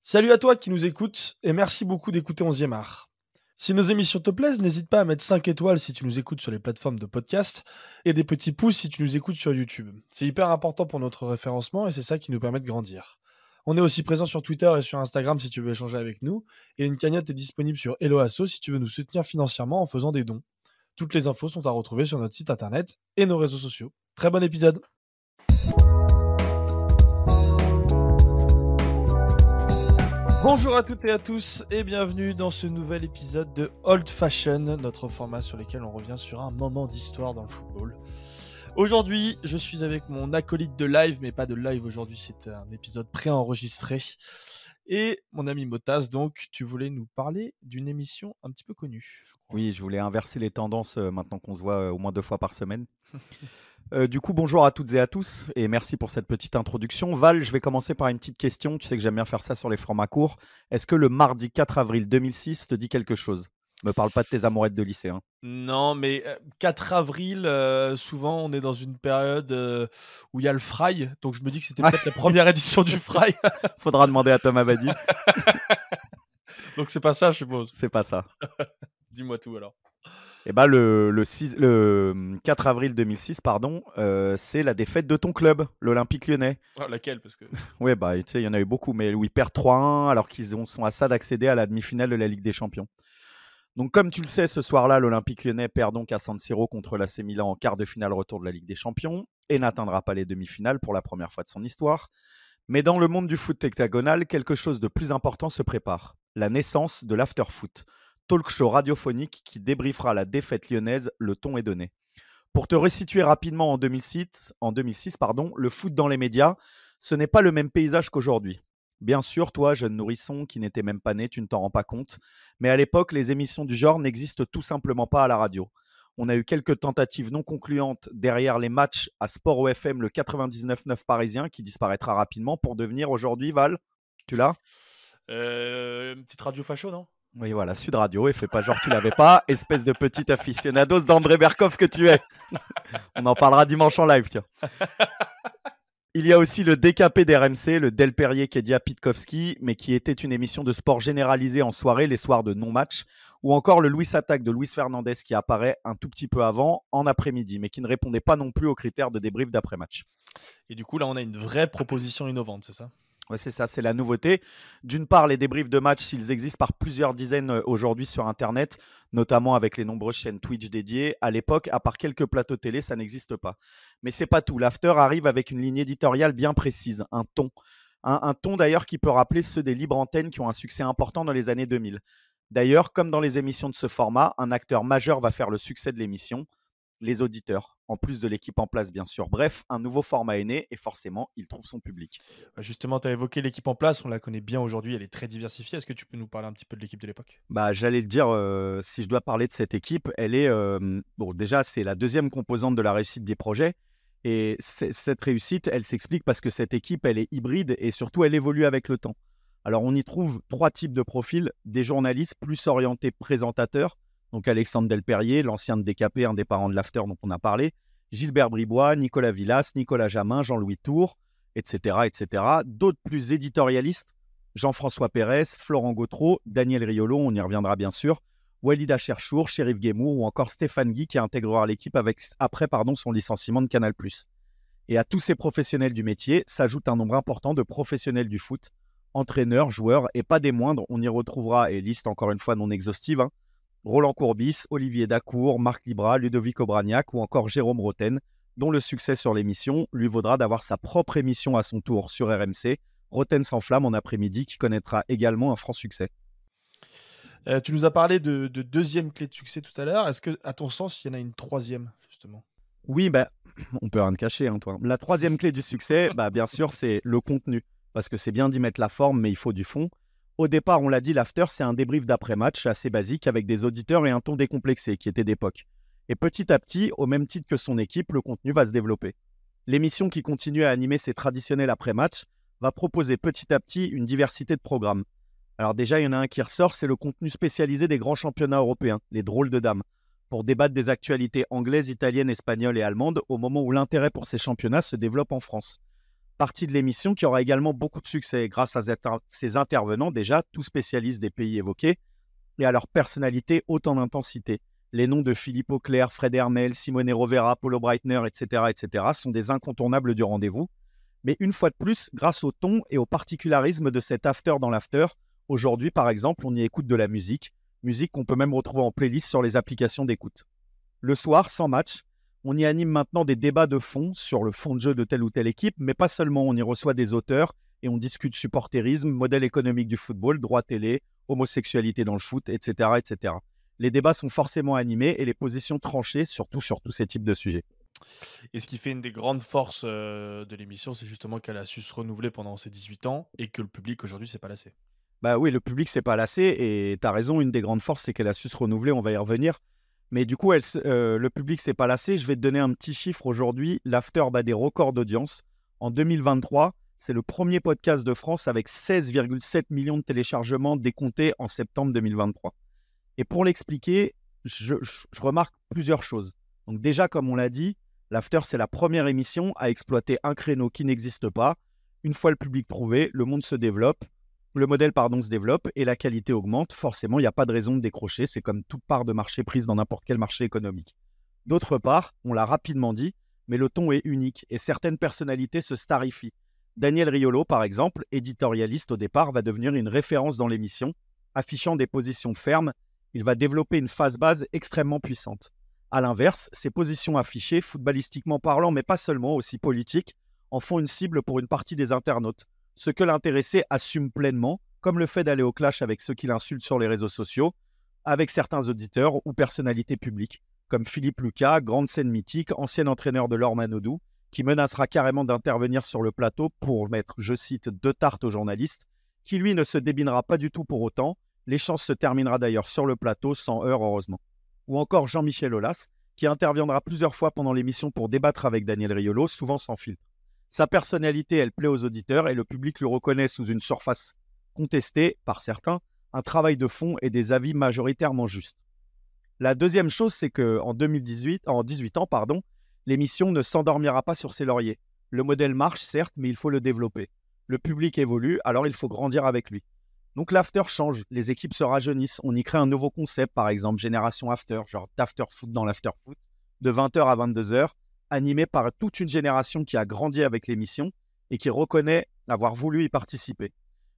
Salut à toi qui nous écoutes et merci beaucoup d'écouter 11e art. Si nos émissions te plaisent, n'hésite pas à mettre 5 étoiles si tu nous écoutes sur les plateformes de podcast et des petits pouces si tu nous écoutes sur YouTube. C'est hyper important pour notre référencement et c'est ça qui nous permet de grandir. On est aussi présent sur Twitter et sur Instagram si tu veux échanger avec nous et une cagnotte est disponible sur Hello Asso si tu veux nous soutenir financièrement en faisant des dons. Toutes les infos sont à retrouver sur notre site internet et nos réseaux sociaux. Très bon épisode. Bonjour à toutes et à tous et bienvenue dans ce nouvel épisode de Old Fashion, notre format sur lequel on revient sur un moment d'histoire dans le football. Aujourd'hui, je suis avec mon acolyte de live, mais pas de live aujourd'hui, c'est un épisode préenregistré. Et mon ami Motas, donc, tu voulais nous parler d'une émission un petit peu connue, je crois. Oui, je voulais inverser les tendances maintenant qu'on se voit au moins 2 fois par semaine. Du coup, bonjour à toutes et à tous et merci pour cette petite introduction. Val, je vais commencer par une petite question. Tu sais que j'aime bien faire ça sur les formats courts. Est-ce que le mardi 4 avril 2006 te dit quelque chose? Me parle pas de tes amourettes de lycée. Hein. Non, mais 4 avril, souvent on est dans une période où il y a le Fry, donc je me dis que c'était peut-être la première édition du Fry. Faudra demander à Thomas Badi. Donc c'est pas ça, je suppose. C'est pas ça. Dis-moi tout alors. Et bah le 4 avril 2006, pardon, c'est la défaite de ton club, l'Olympique Lyonnais. Oh, laquelle parce que... Ouais, bah tu sais, il y en a eu beaucoup, mais où ils perdent 3-1 alors qu'ils sont à ça d'accéder à la demi-finale de la Ligue des Champions. Donc, comme tu le sais, ce soir-là, l'Olympique Lyonnais perd donc à San Siro contre l'AC Milan en quart de finale retour de la Ligue des Champions et n'atteindra pas les demi-finales pour la première fois de son histoire. Mais dans le monde du foot hexagonal, quelque chose de plus important se prépare. La naissance de l'afterfoot, talk show radiophonique qui débriefera la défaite lyonnaise, le ton est donné. Pour te resituer rapidement en 2006, le foot dans les médias, ce n'est pas le même paysage qu'aujourd'hui. Bien sûr, toi, jeune nourrisson qui n'était même pas né, tu ne t'en rends pas compte. Mais à l'époque, les émissions du genre n'existent tout simplement pas à la radio. On a eu quelques tentatives non concluantes derrière les matchs à Sport OFM, le 99.9 parisien, qui disparaîtra rapidement pour devenir aujourd'hui, Val, tu l'as? Une petite radio facho, non? Oui, voilà, Sud Radio, et fais pas genre tu l'avais pas, espèce de petit aficionados d'André Berkoff que tu es. On en parlera dimanche en live, tiens. Il y a aussi le DKP d'RMC, le Del Perrier Kedia Pitkowski, mais qui était une émission de sport généralisée en soirée, les soirs de non-match, ou encore le Luis Attaque de Luis Fernandez qui apparaît un tout petit peu avant, en après-midi, mais qui ne répondait pas non plus aux critères de débrief d'après-match. Et du coup, là, on a une vraie proposition innovante, c'est ça? Ouais, c'est ça, c'est la nouveauté. D'une part, les débriefs de match, s'ils existent par plusieurs dizaines aujourd'hui sur Internet, notamment avec les nombreuses chaînes Twitch dédiées, à l'époque, à part quelques plateaux télé, ça n'existe pas. Mais c'est pas tout. L'After arrive avec une ligne éditoriale bien précise, un ton. Un ton d'ailleurs qui peut rappeler ceux des libres antennes qui ont un succès important dans les années 2000. D'ailleurs, comme dans les émissions de ce format, un acteur majeur va faire le succès de l'émission, les auditeurs, en plus de l'équipe en place bien sûr. Bref, un nouveau format est né et forcément, il trouve son public. Justement, tu as évoqué l'équipe en place, on la connaît bien aujourd'hui, elle est très diversifiée. Est-ce que tu peux nous parler un petit peu de l'équipe de l'époque? Bah, j'allais le dire, si je dois parler de cette équipe, elle est, bon déjà c'est la deuxième composante de la réussite des projets et cette réussite, elle s'explique parce que cette équipe, elle est hybride et surtout elle évolue avec le temps. Alors on y trouve 3 types de profils, des journalistes plus orientés présentateurs, donc Alexandre Delperrier, l'ancien de DKP, un des parents de l'After dont on a parlé, Gilbert Bribois, Nicolas Villas, Nicolas Jamin, Jean-Louis Tour, etc., etc. D'autres plus éditorialistes, Jean-François Pérez, Florent Gautreau, Daniel Riolo, on y reviendra bien sûr, Walida Cherchour, Chérif Guémour ou encore Stéphane Guy qui intégrera l'équipe après son licenciement de Canal+. Et à tous ces professionnels du métier s'ajoute un nombre important de professionnels du foot, entraîneurs, joueurs et pas des moindres, on y retrouvera, et liste encore une fois non exhaustive, Roland Courbis, Olivier Dacour, Marc Libra, Ludovic Obraniak ou encore Jérôme Roten, dont le succès sur l'émission lui vaudra d'avoir sa propre émission à son tour sur RMC, Roten sans flamme en après-midi, qui connaîtra également un franc succès. Tu nous as parlé de deuxième clé de succès tout à l'heure. Est-ce que, à ton sens, il y en a une troisième, justement? Oui, on peut rien te cacher, toi. La troisième clé du succès, bien sûr, c'est le contenu. Parce que c'est bien d'y mettre la forme, mais il faut du fond. Au départ, on l'a dit, l'after, c'est un débrief d'après-match assez basique avec des auditeurs et un ton décomplexé qui était d'époque. Et petit à petit, au même titre que son équipe, le contenu va se développer. L'émission qui continue à animer ses traditionnels après-match va proposer petit à petit une diversité de programmes. Alors déjà, il y en a un qui ressort, c'est le contenu spécialisé des grands championnats européens, les drôles de dames, pour débattre des actualités anglaises, italiennes, espagnoles et allemandes au moment où l'intérêt pour ces championnats se développe en France. Partie de l'émission qui aura également beaucoup de succès grâce à ces intervenants, déjà, tous spécialistes des pays évoqués, et à leur personnalité haute en intensité. Les noms de Philippe Auclair, Fred Hermel, Simone Rovera, Paulo Breitner, etc., sont des incontournables du rendez-vous. Mais une fois de plus, grâce au ton et au particularisme de cet after dans l'after, aujourd'hui, par exemple, on y écoute de la musique qu'on peut même retrouver en playlist sur les applications d'écoute. Le soir, sans match, on y anime maintenant des débats de fond sur le fond de jeu de telle ou telle équipe, mais pas seulement, on y reçoit des auteurs et on discute supporterisme, modèle économique du football, droit télé, homosexualité dans le foot, etc. Les débats sont forcément animés et les positions tranchées, surtout sur tous ces types de sujets. Et ce qui fait une des grandes forces de l'émission, c'est justement qu'elle a su se renouveler pendant ses 18 ans et que le public aujourd'hui s'est pas lassé. Bah oui, le public s'est pas lassé et tu as raison, une des grandes forces, c'est qu'elle a su se renouveler, on va y revenir. Mais du coup, le public s'est pas lassé. Je vais te donner un petit chiffre aujourd'hui. L'After bat des records d'audience. En 2023, c'est le premier podcast de France avec 16,7 millions de téléchargements décomptés en septembre 2023. Et pour l'expliquer, je remarque plusieurs choses. Donc déjà, comme on l'a dit, l'After, c'est la première émission à exploiter un créneau qui n'existe pas. Une fois le public trouvé, le monde se développe. Le modèle se développe et la qualité augmente. Forcément, il n'y a pas de raison de décrocher. C'est comme toute part de marché prise dans n'importe quel marché économique. D'autre part, on l'a rapidement dit, mais le ton est unique et certaines personnalités se starifient. Daniel Riolo, par exemple, éditorialiste au départ, va devenir une référence dans l'émission. Affichant des positions fermes, il va développer une phase base extrêmement puissante. A l'inverse, ses positions affichées, footballistiquement parlant, mais pas seulement, aussi politiques, en font une cible pour une partie des internautes. Ce que l'intéressé assume pleinement, comme le fait d'aller au clash avec ceux qui l'insultent sur les réseaux sociaux, avec certains auditeurs ou personnalités publiques, comme Philippe Lucas, grande scène mythique, ancien entraîneur de Laure Manodou, qui menacera carrément d'intervenir sur le plateau pour mettre, je cite, 2 tartes aux journalistes, qui lui ne se débinera pas du tout pour autant. L'échange se terminera d'ailleurs sur le plateau, sans heurts heureusement. Ou encore Jean-Michel Aulas, qui interviendra plusieurs fois pendant l'émission pour débattre avec Daniel Riolo, souvent sans filtre. Sa personnalité, elle plaît aux auditeurs et le public le reconnaît sous une surface contestée par certains, un travail de fond et des avis majoritairement justes. La deuxième chose, c'est qu'en 18 ans, l'émission ne s'endormira pas sur ses lauriers. Le modèle marche, certes, mais il faut le développer. Le public évolue, alors il faut grandir avec lui. Donc l'after change, les équipes se rajeunissent, on y crée un nouveau concept, par exemple Génération After, genre d'after foot dans l'after foot, de 20h à 22h, animé par toute une génération qui a grandi avec l'émission et qui reconnaît avoir voulu y participer.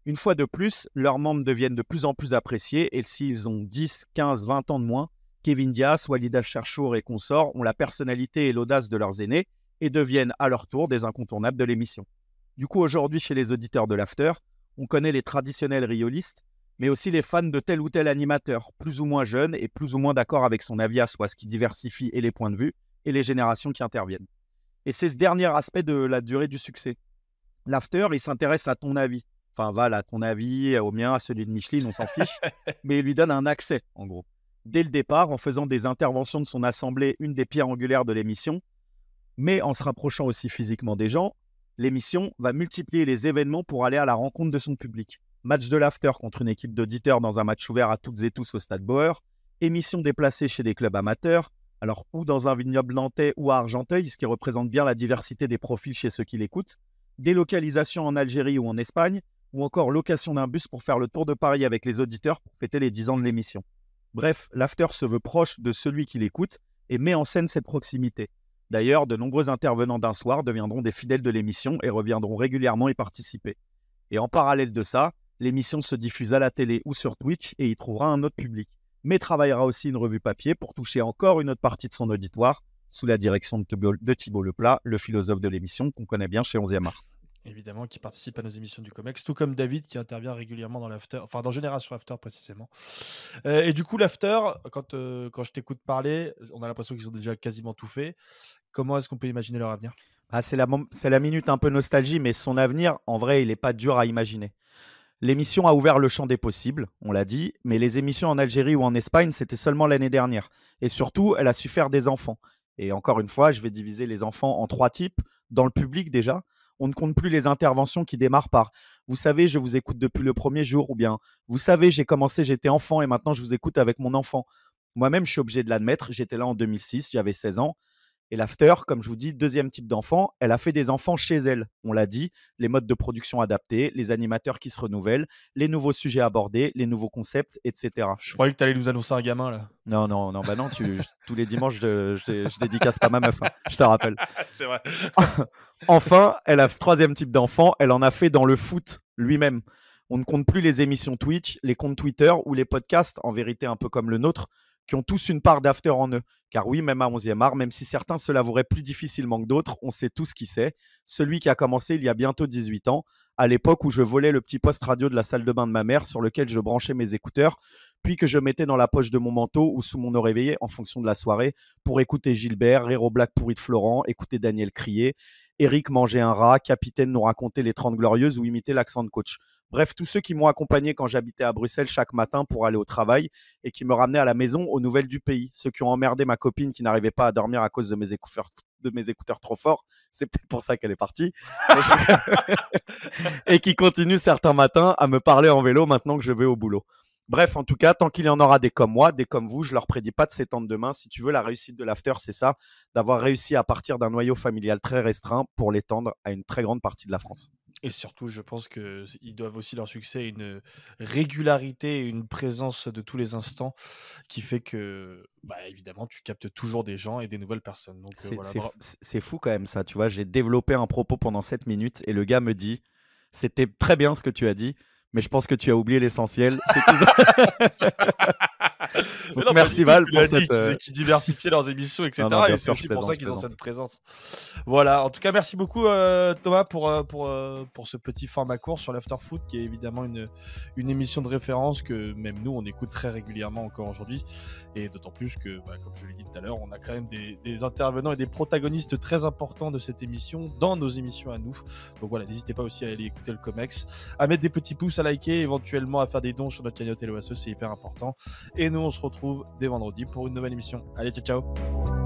Une fois de plus, leurs membres deviennent de plus en plus appréciés et s'ils ont 10, 15, 20 ans de moins, Kevin Diaz, Walid Acharchour et consorts ont la personnalité et l'audace de leurs aînés et deviennent à leur tour des incontournables de l'émission. Du coup, aujourd'hui, chez les auditeurs de l'After, on connaît les traditionnels riolistes, mais aussi les fans de tel ou tel animateur, plus ou moins jeunes et plus ou moins d'accord avec son avis à soi, ce qui diversifie et les points de vue et les générations qui interviennent. Et c'est ce dernier aspect de la durée du succès. L'After, il s'intéresse à ton avis. Enfin, voilà, à ton avis, au mien, à celui de Micheline, on s'en fiche, mais il lui donne un accès, en gros. Dès le départ, en faisant des interventions de son assemblée, une des pierres angulaires de l'émission, mais en se rapprochant aussi physiquement des gens, l'émission va multiplier les événements pour aller à la rencontre de son public. Match de l'After contre une équipe d'auditeurs dans un match ouvert à toutes et tous au Stade Bauer, émission déplacée chez des clubs amateurs, alors ou dans un vignoble nantais ou à Argenteuil, ce qui représente bien la diversité des profils chez ceux qui l'écoutent, délocalisation en Algérie ou en Espagne, ou encore location d'un bus pour faire le tour de Paris avec les auditeurs pour fêter les 10 ans de l'émission. Bref, l'After se veut proche de celui qui l'écoute et met en scène cette proximité. D'ailleurs, de nombreux intervenants d'un soir deviendront des fidèles de l'émission et reviendront régulièrement y participer. Et en parallèle de ça, l'émission se diffuse à la télé ou sur Twitch et y trouvera un autre public. Mais travaillera aussi une revue papier pour toucher encore une autre partie de son auditoire, sous la direction de Thibault Leplat, le philosophe de l'émission qu'on connaît bien chez 11e art. Évidemment, qui participe à nos émissions du Comex, tout comme David qui intervient régulièrement dans l'After, enfin dans Génération After précisément. Et du coup, l'After, quand je t'écoute parler, on a l'impression qu'ils ont déjà quasiment tout fait. Comment est-ce qu'on peut imaginer leur avenir ? C'est la minute un peu nostalgie, mais son avenir, en vrai, il n'est pas dur à imaginer. L'émission a ouvert le champ des possibles, on l'a dit, mais les émissions en Algérie ou en Espagne, c'était seulement l'année dernière. Et surtout, elle a su faire des enfants. Et encore une fois, je vais diviser les enfants en 3 types. Dans le public déjà, on ne compte plus les interventions qui démarrent par « Vous savez, je vous écoute depuis le premier jour » ou bien « Vous savez, j'ai commencé, j'étais enfant et maintenant je vous écoute avec mon enfant ». Moi-même, je suis obligé de l'admettre, j'étais là en 2006, j'avais 16 ans. Et l'after, comme je vous dis, deuxième type d'enfant, elle a fait des enfants chez elle. On l'a dit, les modes de production adaptés, les animateurs qui se renouvellent, les nouveaux sujets abordés, les nouveaux concepts, etc. Je croyais que tu allais nous annoncer un gamin là. Non, non, non, bah non, tous les dimanches, je dédicace pas ma meuf, hein, je te rappelle. C'est vrai. Enfin, elle a troisième type d'enfant, elle en a fait dans le foot lui-même. On ne compte plus les émissions Twitch, les comptes Twitter ou les podcasts, en vérité un peu comme le nôtre, qui ont tous une part d'after en eux. Car oui, même à 11e art, même si certains se l'avoueraient plus difficilement que d'autres, on sait tous qui c'est. Celui qui a commencé il y a bientôt 18 ans, à l'époque où je volais le petit poste radio de la salle de bain de ma mère sur lequel je branchais mes écouteurs, puis que je mettais dans la poche de mon manteau ou sous mon oreiller en fonction de la soirée pour écouter Gilbert, rire aux blagues pourries de Florent, écouter Daniel crier, Eric manger un rat, Capitaine nous raconter les 30 Glorieuses ou imiter l'accent de coach. Bref, tous ceux qui m'ont accompagné quand j'habitais à Bruxelles chaque matin pour aller au travail et qui me ramenaient à la maison aux nouvelles du pays. Ceux qui ont emmerdé ma copine qui n'arrivait pas à dormir à cause de mes écouteurs trop forts. C'est peut-être pour ça qu'elle est partie. Et qui continuent certains matins à me parler en vélo maintenant que je vais au boulot. Bref, en tout cas, tant qu'il y en aura des comme moi, des comme vous, je leur prédis pas de s'étendre demain. Si tu veux, la réussite de l'after, c'est ça, d'avoir réussi à partir d'un noyau familial très restreint pour l'étendre à une très grande partie de la France. Et surtout, je pense qu'ils doivent aussi leur succès à une régularité et une présence de tous les instants qui fait que, évidemment, tu captes toujours des gens et des nouvelles personnes. Donc, c'est fou quand même ça, tu vois. J'ai développé un propos pendant 7 minutes et le gars me dit « C'était très bien ce que tu as dit, mais je pense que tu as oublié l'essentiel. » Donc, non, merci Val pour cette... qui diversifiaient leurs émissions, etc. Non, et c'est aussi pour ça qu'ils ont cette présence. Voilà, en tout cas, merci beaucoup Thomas pour ce petit format court sur l'Afterfoot, qui est évidemment une émission de référence que même nous, on écoute très régulièrement encore aujourd'hui. Et d'autant plus que, comme je l'ai dit tout à l'heure, on a quand même des intervenants et des protagonistes très importants de cette émission dans nos émissions à nous. Donc voilà, n'hésitez pas aussi à aller écouter le Comex, à mettre des petits pouces, à liker, éventuellement à faire des dons sur notre cagnotte LOSE, c'est hyper important. Et nous, on se retrouve dès vendredi pour une nouvelle émission. Allez, ciao, ciao.